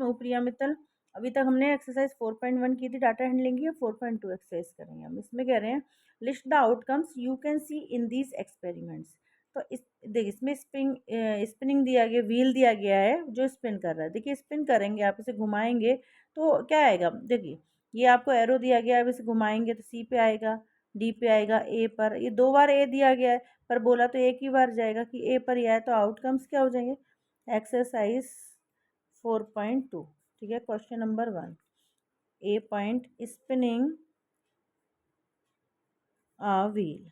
No प्रिया मित्तल। अभी तक हमने एक्सरसाइज 4.1 की थी डाटा हैंडलिंग की, 4.2 एक्सरसाइज करेंगे हम। इसमें कह रहे हैं list the outcomes you can see in these experiments. तो इस देखिए इसमें स्पिनिंग दिया गया, व्हील दिया गया है जो स्पिन कर रहा है। देखिए स्पिन करेंगे, आप इसे घुमाएंगे तो क्या आएगा, देखिए ये आपको एरो दिया गया है, अब इसे घुमाएंगे तो सी पे आएगा, डी पे आएगा, ए पर। ये 2 बार ए दिया गया है पर बोला तो एक ही बार जाएगा कि ए पर ही आए, तो आउटकम्स क्या हो जाएंगे, एक्सरसाइज 4.2। ठीक है, क्वेश्चन नंबर 1, ए पॉइंट स्पिनिंग व्हील।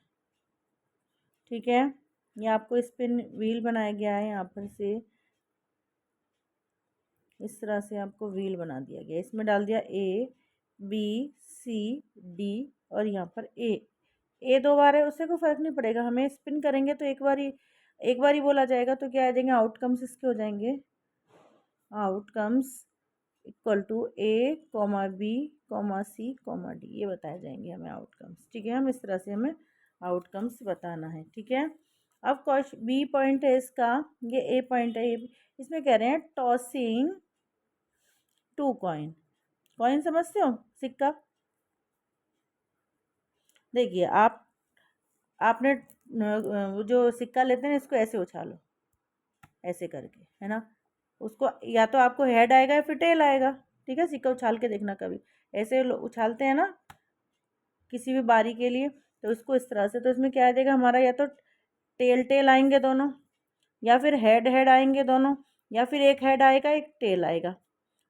ठीक है, ये आपको स्पिन व्हील बनाया गया है, यहाँ पर से इस तरह से आपको व्हील बना दिया गया। इसमें डाल दिया ए बी सी डी और यहाँ पर ए 2 बार है, उससे कोई फर्क नहीं पड़ेगा, हमें स्पिन करेंगे तो एक बार ही बोला जाएगा, तो क्या आ जाएंगे आउटकम्स इसके हो जाएंगे, outcomes equal to A comma B comma C comma D, ये बताए जाएंगे हमें आउटकम्स। ठीक है, हम इस तरह से हमें आउटकम्स बताना है। ठीक है, अब क्वेश्चन बी पॉइंट है इसका, ये ए पॉइंट है, इसमें कह रहे हैं टॉसिंग 2 कॉइन। कॉइन समझते हो, सिक्का। देखिए आपने जो सिक्का लेते हैं इसको ऐसे उछालो, ऐसे करके, है ना, उसको या तो आपको हेड आएगा या फिर टेल आएगा। ठीक है, सिक्का उछाल के देखना कभी, ऐसे उछालते हैं ना किसी भी बारी के लिए, तो उसको इस तरह से, तो इसमें क्या आ जाएगा हमारा, या तो टेल आएंगे दोनों, या फिर हेड आएंगे दोनों, या फिर एक हेड आएगा एक टेल आएगा,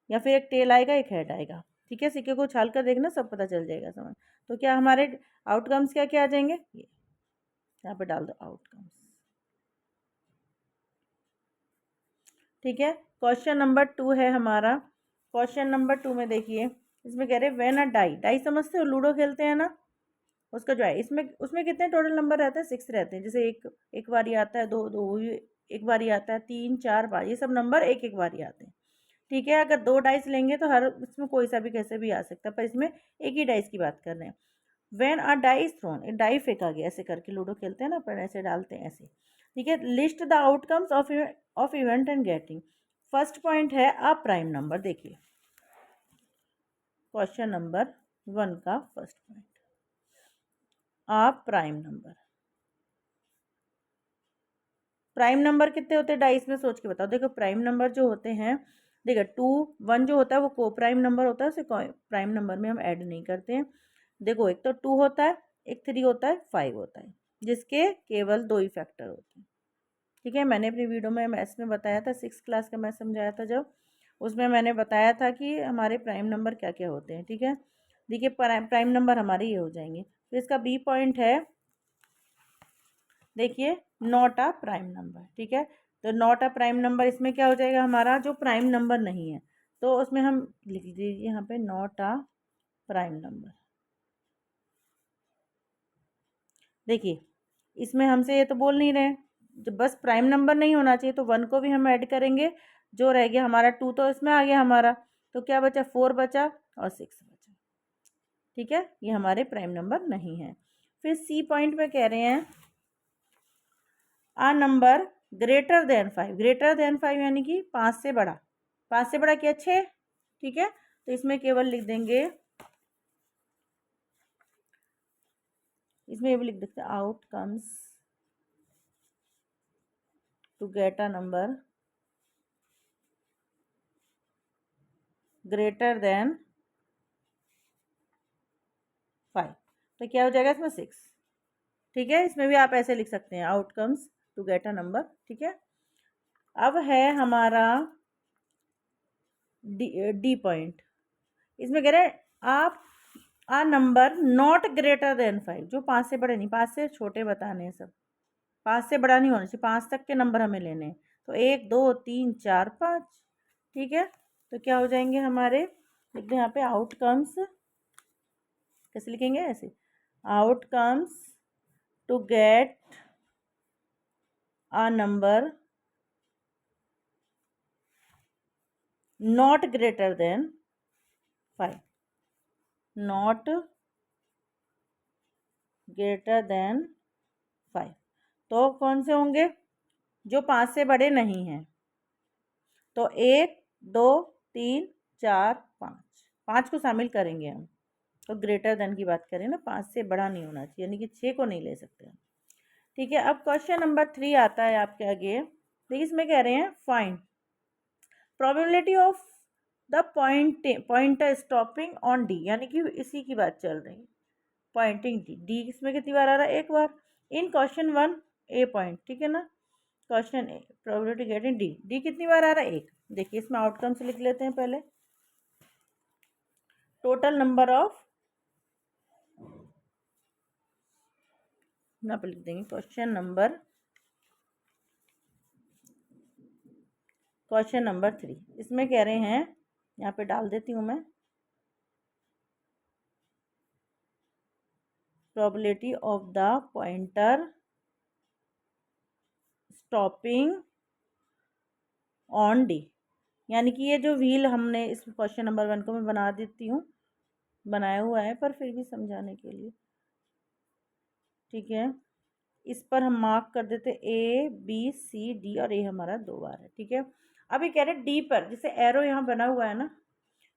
या फिर एक टेल आएगा एक हेड आएगा। ठीक है, सिक्के को उछाल कर देखना, सब पता चल जाएगा समझ। तो क्या हमारे आउटकम्स क्या क्या आ जाएंगे, ये यहाँ पे डाल दो आउटकम्स। ठीक है, क्वेश्चन नंबर 2 है हमारा। क्वेश्चन नंबर 2 में देखिए, इसमें कह रहे हैं व्हेन अ डाई समझते हो, लूडो खेलते हैं ना, उसका जो है इसमें उसमें कितने टोटल नंबर रहते हैं, 6 रहते हैं। जैसे एक बारी आता है, दो दो एक बारी आता है, 3 4 5, ये सब नंबर एक एक बारी आते हैं। ठीक है, अगर 2 डाइस लेंगे तो हर इसमें कोई सा भी कैसे भी आ सकता है, पर इसमें एक ही डाइस की बात कर रहे हैं। When a die is thrown, एक डाई फेंका गया, ऐसे करके लूडो खेलते हैं ना पर ऐसे डालते हैं ऐसे। ठीक है, list the outcomes of event and getting. First point है अ प्राइम नंबर। देखिए क्वेश्चन नंबर 1 का फर्स्ट पॉइंट, अ प्राइम नंबर। प्राइम नंबर कितने होते हैं डाइस में, सोच के बताओ। देखो प्राइम नंबर जो होते हैं, देखो 2 1 जो होता है वो को प्राइम नंबर होता है, उसे प्राइम नंबर में हम ऐड नहीं करते हैं। देखो एक तो 2 होता है, एक 3 होता है, 5 होता है, जिसके केवल 2 ही फैक्टर होते हैं। ठीक है, मैंने अपनी वीडियो में मैथ्स में बताया था, 6 क्लास का मैथ्स समझाया था जब, उसमें मैंने बताया था कि हमारे प्राइम नंबर क्या क्या होते हैं। ठीक है, देखिए प्राइम नंबर हमारे ये हो जाएंगे। फिर इसका बी पॉइंट है, देखिए नॉट अ प्राइम नंबर। ठीक है, तो नॉट अ प्राइम नंबर इसमें क्या हो जाएगा हमारा, जो प्राइम नंबर नहीं है, तो उसमें हम लिख दीजिए यहाँ पे नॉट अ प्राइम नंबर। देखिए इसमें हमसे ये तो बोल नहीं रहे, जब बस प्राइम नंबर नहीं होना चाहिए तो 1 को भी हम ऐड करेंगे, जो रह गया हमारा 2 तो इसमें आ गया हमारा, तो क्या बचा, 4 बचा और 6 बचा। ठीक है, ये हमारे प्राइम नंबर नहीं है। फिर सी पॉइंट में कह रहे हैं a number greater than 5। Greater than 5 यानी कि 5 से बड़ा, 5 से बड़ा क्या, 6। ठीक है, तो इसमें केवल लिख देंगे, इसमें ये भी लिख देते हैं outcomes to get a number greater than 5, तो क्या हो जाएगा इसमें 6। ठीक है, इसमें भी आप ऐसे लिख सकते हैं outcomes to get a number. ठीक है, अब है हमारा डी पॉइंट। इसमें कह रहे हैं आप आ नंबर नॉट ग्रेटर देन 5, जो 5 से बड़े नहीं, 5 से छोटे बताने हैं सब, 5 से बड़ा नहीं होना चाहिए, 5 तक के नंबर हमें लेने हैं। तो 1 2 3 4 5। ठीक है, तो क्या हो जाएंगे हमारे, लिख दो यहाँ पे आउटकम्स, कैसे लिखेंगे, ऐसे outcomes to get a number not greater than 5, not greater than 5। तो कौन से होंगे, जो 5 से बड़े नहीं हैं, तो 1 2 3 4 5, 5 को शामिल करेंगे हम, तो ग्रेटर देन की बात करें ना, 5 से बड़ा नहीं होना चाहिए, यानी कि 6 को नहीं ले सकते हम। ठीक है, अब क्वेश्चन नंबर 3 आता है आपके आगे। देखिए इसमें कह रहे हैं find probability of the pointer stopping on D, यानी कि इसी की बात चल रही है, पॉइंटिंग डी। डी इसमें कितनी बार आ रहा है? एक बार। इन क्वेश्चन 1 ए पॉइंट, ठीक है ना, क्वेश्चन ए प्रोबेबिलिटी गेटिंग डी, डी कितनी बार आ रहा है? एक। देखिए इसमें आउटकम्स लिख लेते हैं पहले। टोटल नंबर ऑफ, यहाँ पे लिख देंगे क्वेश्चन नंबर 3। इसमें कह रहे हैं, यहाँ पे डाल देती हूँ मैं, probability of the pointer stopping on D, यानी कि ये जो व्हील हमने इस क्वेश्चन नंबर 1 को मैं बना देती हूँ, बनाया हुआ है पर फिर भी समझाने के लिए, ठीक है। इस पर हम मार्क कर देते ए बी सी डी, और ए हमारा 2 बार है, ठीक है। अब ये कह रहे हैं डी पर, जैसे एरो यहाँ बना हुआ है ना,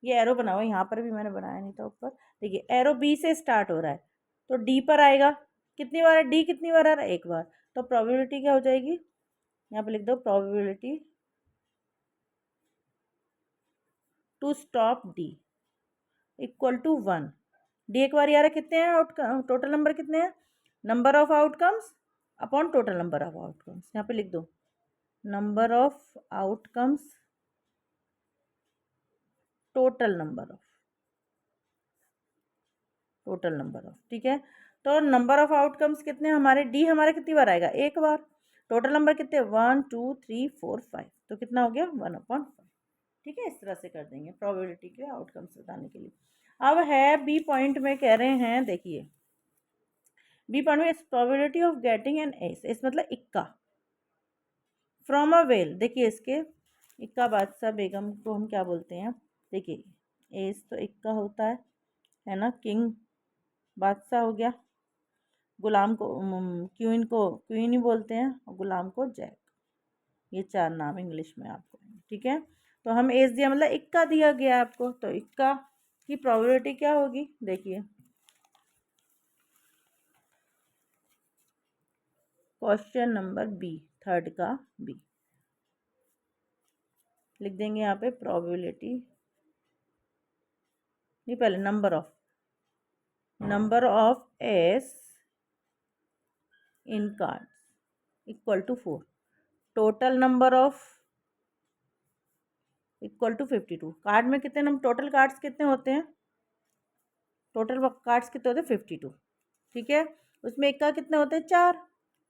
ये एरो बना हुआ है, यहाँ पर भी मैंने बनाया नहीं था ऊपर, देखिए एरो बी से स्टार्ट हो रहा है, तो डी पर आएगा, कितनी बार है? डी कितनी बार आ रहा है? एक बार। तो प्रोबेबिलिटी क्या हो जाएगी? यहाँ पे लिख दो probability to stop D equal to 1। D एक बार आ रहा है, कितने हैं आउटकम, टोटल नंबर कितने हैं? Number of outcomes upon total number of outcomes, यहाँ पे लिख दो number of outcomes total number of, ठीक है। तो नंबर ऑफ आउटकम्स कितने हमारे? डी हमारे कितनी बार आएगा? एक बार। टोटल नंबर कितने? 1 2 3 4 5, तो कितना हो गया? 1/5, ठीक है। इस तरह से कर देंगे प्रोबेबिलिटी के आउटकम्स बताने के लिए। अब है बी पॉइंट में, कह रहे हैं, देखिए बी पॉइंट में probability of getting an S, S मतलब इक्का, फ्रॉम अ वेल। देखिए इसके इक्का बादशाह बेगम को हम क्या बोलते हैं? देखिए एस तो इक्का होता है ना, किंग बादशाह हो गया, गुलाम को क्वीन ही बोलते हैं, और गुलाम को जैक, ये 4 नाम इंग्लिश में आपको, ठीक है। तो हम एस दिया मतलब इक्का दिया गया आपको, तो इक्का की प्रोबेबिलिटी क्या होगी? देखिए क्वेश्चन नंबर बी, थर्ड का बी लिख देंगे यहाँ पे, प्रोबेबिलिटी नहीं, पहले number of ace in cards equal to 4, total number of equal to 52। Card में कितने नंबर, टोटल कार्ड्स कितने होते हैं? टोटल कार्ड्स कितने होते हैं? 52, ठीक है। उसमें इक्का कितने होते हैं? 4,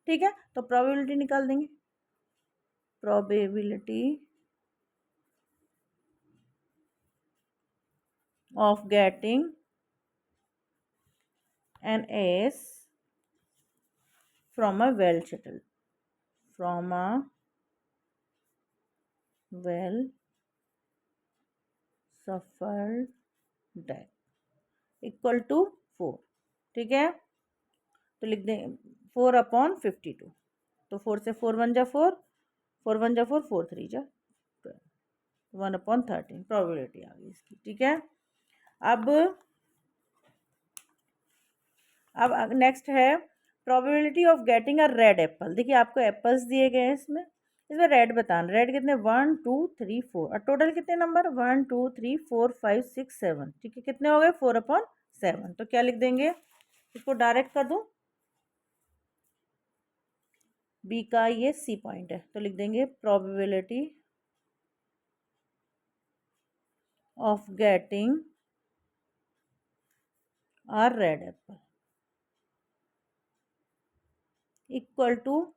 ठीक है। तो प्रोबेबिलिटी निकाल देंगे, probability of getting an ace from a well settled date equal to 4, ठीक है। तो लिख दें 4/52, तो 4 से 4 1 जा 4, 4 1 जा 4, 4 3 जा 1/13 प्रोबेबिलिटी आ गई इसकी, ठीक है। अब नेक्स्ट है probability of getting a red Apple. देखिए आपको एप्पल्स दिए गए हैं, इसमें रेड बताना, रेड कितने? 1 2 3 4, और टोटल कितने नंबर? 1 2 3 4 5 6 7, ठीक है। कितने हो गए? 4/7। तो क्या लिख देंगे? इसको डायरेक्ट कर दूं, बी का ये सी पॉइंट है, तो लिख देंगे probability of getting a red apple equal to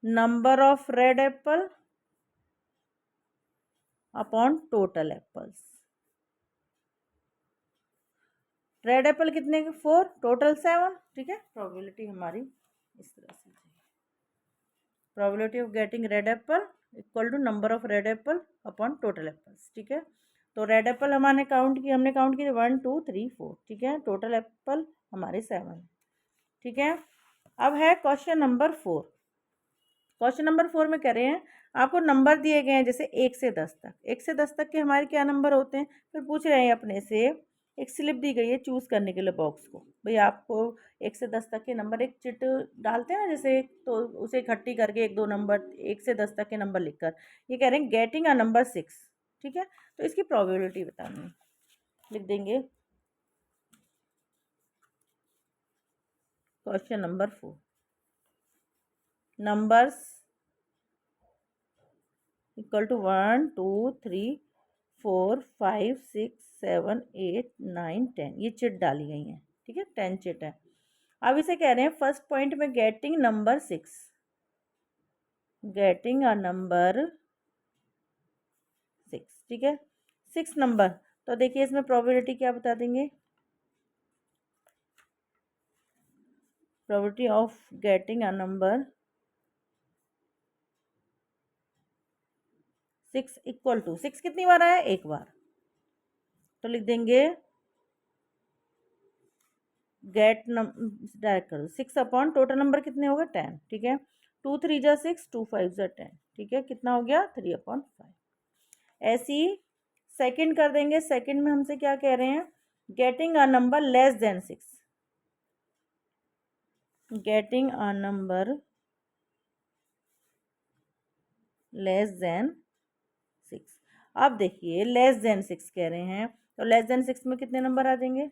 number of red apple upon total apples. Red apple कितने के? 4, टोटल 7, ठीक है। प्रोबेबिलिटी हमारी इस तरह से, probability of getting red apple equal to number of red apple upon total apples, ठीक है। तो रेड एप्पल हमने काउंट किए 1 2 3 4, ठीक है। टोटल एप्पल हमारे 7, ठीक है। अब है क्वेश्चन नंबर 4। क्वेश्चन नंबर 4 में कह रहे हैं आपको नंबर दिए गए हैं जैसे 1 से 10 तक, 1 से 10 तक के हमारे क्या नंबर होते हैं, फिर पूछ रहे हैं अपने से, एक स्लिप दी गई है चूज़ करने के लिए बॉक्स को, भाई आपको 1 से 10 तक के नंबर, एक चिट डालते हैं ना जैसे, तो उसे इकट्ठी करके 1 2 नंबर 1 से 10 तक के नंबर लिखकर, ये कह रहे हैं गेटिंग अ नंबर 6। ठीक है, तो इसकी प्रोबेबिलिटी बतानी है, लिख देंगे question number 4, numbers equal to 1 2 3 4 5 6 7 8 9 10, ये चिट डाली गई हैं। ठीक है, 10 चिट है। अब इसे कह रहे हैं फर्स्ट पॉइंट में getting number 6, getting a number 6। ठीक है, 6 नंबर, तो देखिए इसमें प्रोबेबिलिटी क्या बता देंगे, probability of getting a number 6 equal to, 6 कितनी बार आया, एक बार, तो लिख देंगे गेट डायरेक्ट कर दो 6 अपॉन टोटल नंबर कितने हो गए 10। ठीक है, 2 3 जा 6, 2 5 जा 10। ठीक है, कितना हो गया 3/5। ऐसी सेकंड कर देंगे, सेकंड में हमसे क्या कह रहे हैं, getting a number less than 6, getting a number less than 6। अब देखिए लेस देन 6 कह रहे हैं, तो लेस देन 6 में कितने नंबर आ जाएंगे,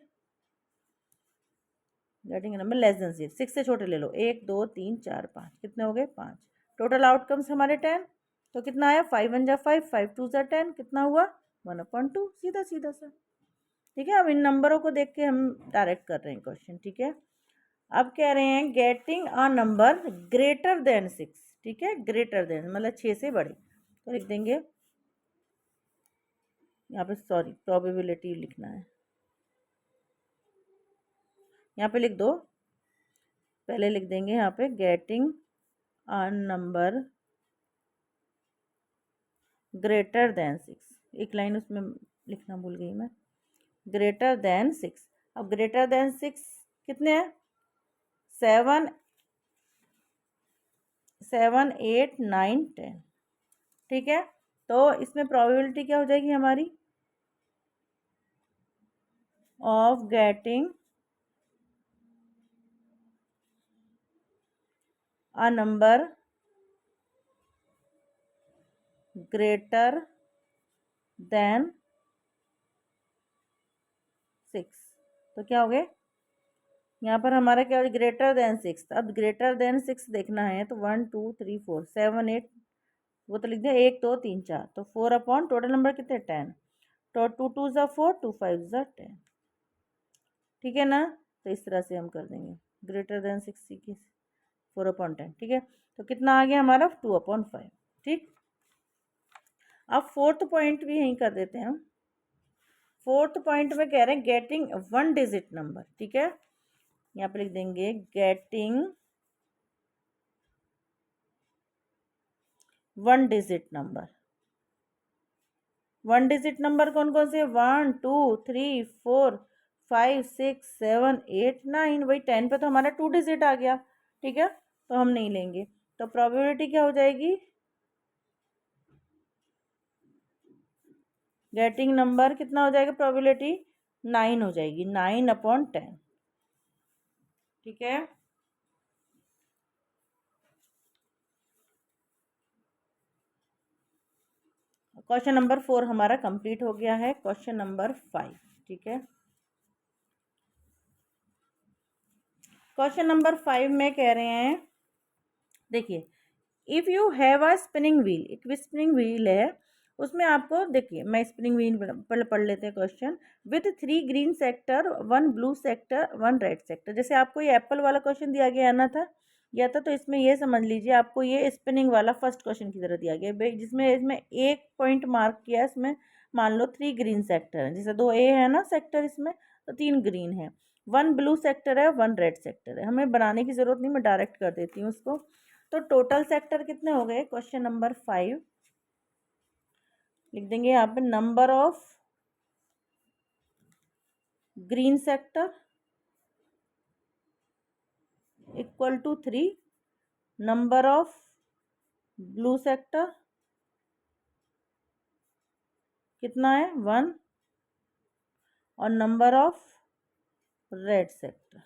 गेटिंग नंबर लेस देन 6, 6 से छोटे ले लो, 1 2 3 4 5, कितने हो गए 5। टोटल आउटकम्स हमारे 10, तो कितना आया 5 1 जा 5, 5 2 जा 10, कितना हुआ 1/2, सीधा सीधा सा। ठीक है, अब इन नंबरों को देख के हम डायरेक्ट कर रहे हैं क्वेश्चन। ठीक है, अब कह रहे हैं getting a number greater then 6। ठीक है, ग्रेटर देन मतलब 6 से बड़े, तो लिख देंगे यहाँ पे, सॉरी प्रोबेबिलिटी लिखना है, यहाँ पे लिख दो, पहले लिख देंगे यहाँ पे getting a number greater then 6, एक लाइन उसमें लिखना भूल गई मैं, ग्रेटर देन 6। अब ग्रेटर देन 6 कितने हैं, 7 7 8 9 10। ठीक है, तो इसमें प्रोबेबिलिटी क्या हो जाएगी हमारी, of getting a number greater then 6, तो क्या हो गए, यहाँ पर हमारा क्या हो, ग्रेटर देन 6। अब ग्रेटर देन 6 देखना है तो 1 2 3 4 7 8, वो तो लिख दिया 1 2 3 4, तो 4 अपॉन टोटल नंबर कितने 10, तो 2 2 जा 4, 2 5 जा 10। ठीक है ना, तो इस तरह से हम कर देंगे ग्रेटर देन 6 की 4/10। ठीक है, तो कितना आ गया हमारा 2/5। ठीक, अब फोर्थ पॉइंट भी यहीं कर देते हैं हम। फोर्थ पॉइंट में कह रहे हैं गेटिंग 1 डिजिट नंबर। ठीक है, यहाँ पे लिख देंगे getting 1 digit number. 1 digit number कौन कौन से, 1 2 3 4 5 6 7 8 9, वही 10 पे तो हमारा 2 डिजिट आ गया। ठीक है, तो हम नहीं लेंगे, तो प्रोबेबिलिटी क्या हो जाएगी, गेटिंग नंबर कितना हो जाएगा, प्रोबेबिलिटी 9 हो जाएगी, 9/10। ठीक है, क्वेश्चन नंबर 4 हमारा कंप्लीट हो गया है। Question number 5। ठीक है, क्वेश्चन नंबर 5 में कह रहे हैं, देखिए if you have a spinning wheel, एक स्पिनिंग व्हील है, उसमें आपको देखिए, मैं स्पिनिंग व्हील पहले पढ़ लेते हैं question, with 3 green sector 1 blue sector 1 red sector. जैसे आपको ये एप्पल वाला क्वेश्चन दिया गया ना था, या था, तो इसमें ये समझ लीजिए आपको ये स्पिनिंग वाला फर्स्ट क्वेश्चन की तरह दिया गया, जिसमें इसमें एक पॉइंट मार्क किया है, इसमें मान लो 3 ग्रीन सेक्टर है, जैसे 2 ए है ना सेक्टर इसमें, तो 3 ग्रीन है, 1 ब्लू सेक्टर है, 1 रेड सेक्टर है। हमें बनाने की ज़रूरत नहीं, मैं डायरेक्ट कर देती हूँ उसको। तो टोटल सेक्टर कितने हो गए, क्वेश्चन नंबर 5 लिख देंगे यहाँ पे, number of green sector equal to 3, number of blue sector कितना है 1 और नंबर ऑफ रेड सेक्टर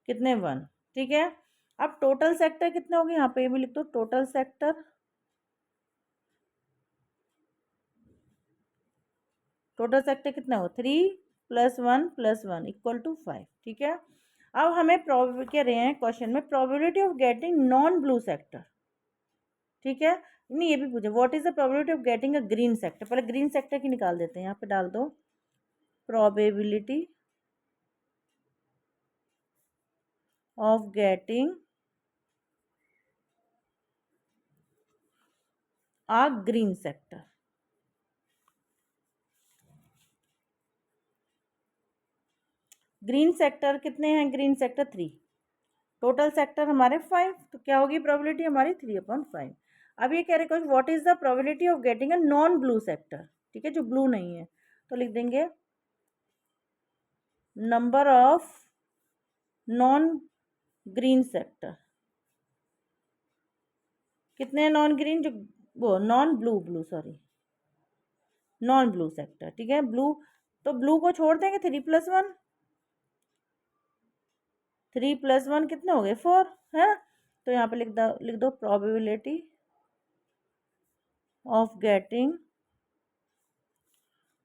कितने 1, ठीक है। अब टोटल सेक्टर कितने होंगे यहाँ पे ये भी लिख दो, टोटल सेक्टर कितना हो 3 + 1 + 1 = 5, ठीक है। अब हमें कह रहे हैं क्वेश्चन में probability of getting non blue sector, ठीक है। नहीं ये भी पूछे what is the probability of getting a green sector, पहले ग्रीन सेक्टर की निकाल देते हैं, यहाँ पे डाल दो probability of getting a green sector. Green sector कितने हैं, ग्रीन सेक्टर 3, टोटल सेक्टर हमारे 5, तो क्या होगी प्रोबेबिलिटी हमारी 3/5। अब ये कह रहे question what is the probability of getting a non blue sector, ठीक है, जो ब्लू नहीं है, तो लिख देंगे number of non green sector, कितने हैं नॉन ग्रीन, जो वो non blue sorry non blue sector, ठीक है। ब्लू तो ब्लू को छोड़ देंगे, 3 + 1, 3 + 1 कितने हो गए 4, है। तो यहाँ पे लिख दो probability of getting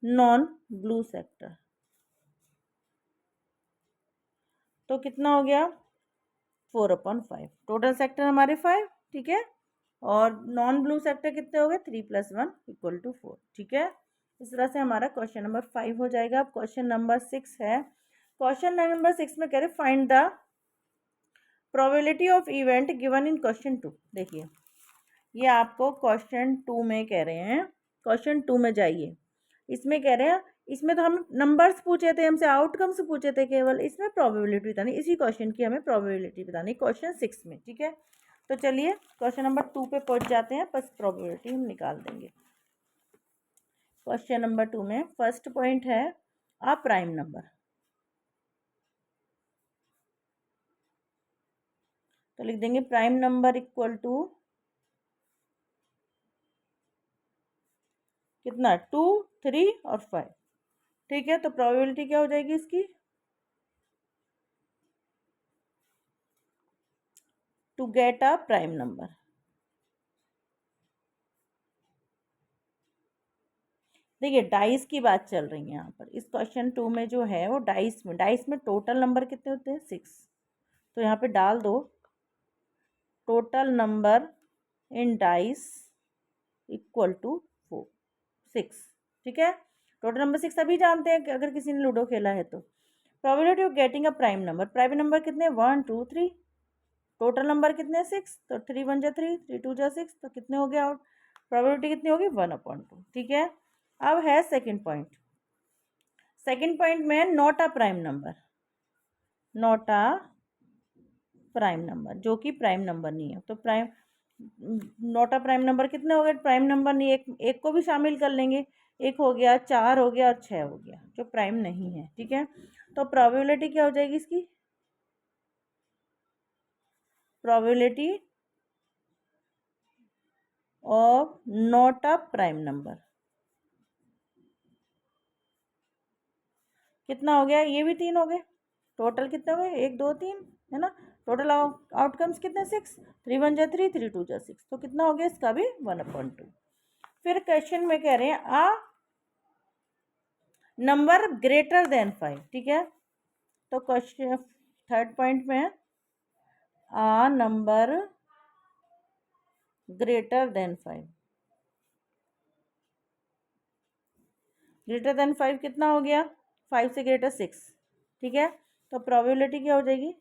non blue sector, तो कितना हो गया 4/5, टोटल सेक्टर हमारे 5, ठीक है, और नॉन ब्लू सेक्टर कितने हो गए 3 + 1 = 4, ठीक है। इस तरह से हमारा क्वेश्चन नंबर 5 हो जाएगा। अब क्वेश्चन नंबर 6 है, क्वेश्चन नंबर 6 में कह रहे find the probability of event given in question 2। देखिए ये आपको क्वेश्चन 2 में कह रहे हैं, क्वेश्चन 2 में जाइए, इसमें कह रहे हैं, इसमें तो हम नंबर्स पूछे थे हमसे, आउटकम्स पूछे थे केवल, इसमें प्रोबेबिलिटी बतानी, इसी क्वेश्चन की हमें प्रोबेबिलिटी बतानी क्वेश्चन 6 में, ठीक है। तो चलिए क्वेश्चन नंबर 2 पे पहुंच जाते हैं, बस प्रोबेबिलिटी हम निकाल देंगे। क्वेश्चन नंबर 2 में फर्स्ट पॉइंट है अ प्राइम नंबर, तो लिख देंगे प्राइम नंबर इक्वल टू कितना 2, 3 और 5, ठीक है। तो प्रोबेबिलिटी क्या हो जाएगी इसकी, to get a prime number. देखिए डाइस की बात चल रही है यहाँ पर, इस क्वेश्चन 2 में जो है वो डाइस में टोटल नंबर कितने होते हैं 6, तो यहाँ पे डाल दो total number in dice equal to 6, ठीक है। टोटल नंबर 6 अभी जानते हैं कि अगर किसी ने लूडो खेला है तो। Probability of getting a prime number, prime number कितने 1 2 3, टोटल नंबर कितने 6, तो 3 1 जा 3, 3 2 जा 6, तो कितने हो गया आउट, प्रोबेबिलिटी कितनी होगी 1/2, ठीक है। अब है सेकंड पॉइंट, सेकंड पॉइंट में not a prime number, not a prime number, जो कि प्राइम नंबर नहीं है, तो prime not a prime number कितने हो गए, प्राइम नंबर नहीं, एक को भी शामिल कर लेंगे, एक हो गया, 4 हो गया और 6 हो गया, जो प्राइम नहीं है, ठीक है। तो प्रोबेबिलिटी क्या हो जाएगी इसकी, probability of not a prime number कितना हो गया, ये भी 3 हो गए, टोटल कितने हो गए 1 2 3, है ना। टोटल आउटकम्स कितने 6, 3 1 जा 3, 3 2 जा 6, तो कितना हो गया इसका भी 1/2। फिर क्वेश्चन में कह रहे हैं आ नंबर ग्रेटर देन 5, ठीक है। तो क्वेश्चन थर्ड पॉइंट में a number greater than 5, greater than 5 कितना हो गया 5 से ग्रेटर 6, ठीक है। तो प्रोबेबिलिटी क्या हो जाएगी,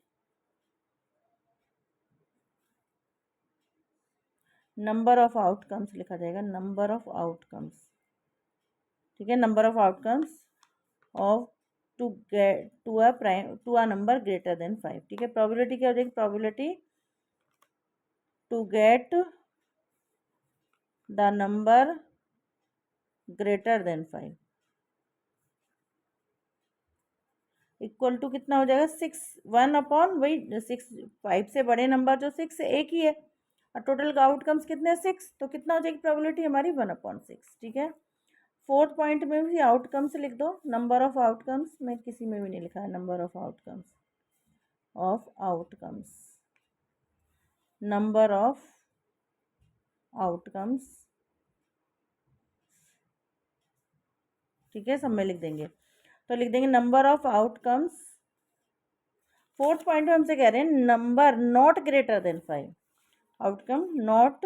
नंबर ऑफ आउटकम्स लिखा जाएगा, नंबर ऑफ आउटकम्स, ठीक है, number of outcomes of to a number greater than 5, ठीक है। प्रोबेबिलिटी क्या हो जाएगी, probability to get the number greater than 5 equal to कितना हो जाएगा 6, 1/, वही 6, 5 से बड़े नंबर जो 6 एक ही है, और टोटल का आउटकम्स कितने हैं 6, तो कितना हो जाएगी प्रोबेबिलिटी हमारी 1/6। ठीक है। फोर्थ पॉइंट में भी आउटकम्स लिख दो, नंबर ऑफ आउटकम्स, मैं किसी में भी नहीं लिखा है number of outcomes, number of outcomes. ठीक है, सब में लिख देंगे, तो लिख देंगे number of outcomes. Fourth point में हमसे कह रहे हैं number not greater than 5, outcome not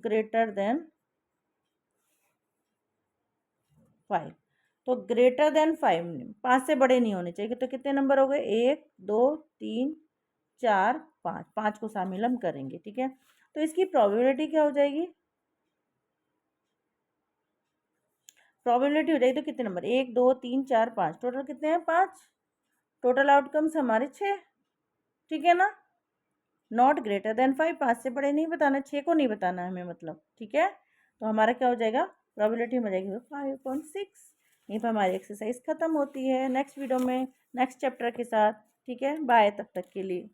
greater than 5, तो ग्रेटर देन 5 से बड़े नहीं होने चाहिए। तो कितने नंबर हो गए, 1 2 3 4 5, 5 को शामिल हम करेंगे। ठीक है, तो इसकी प्रोबेबिलिटी क्या हो जाएगी, प्रोबेबिलिटी हो जाएगी तो कितने नंबर, 1 2 3 4 5, टोटल कितने हैं 5, टोटल आउटकम्स हमारे 6। ठीक है ना, नॉट ग्रेटर देन 5, 5 से बड़े नहीं बताना, 6 को नहीं बताना है हमें मतलब। ठीक है, तो हमारा क्या हो जाएगा, प्रोबेबिलिटी हो जाएगी 5.6। यहीं पर हमारी एक्सरसाइज खत्म होती है। नेक्स्ट वीडियो में नेक्स्ट चैप्टर के साथ। ठीक है, बाय तब तक के लिए।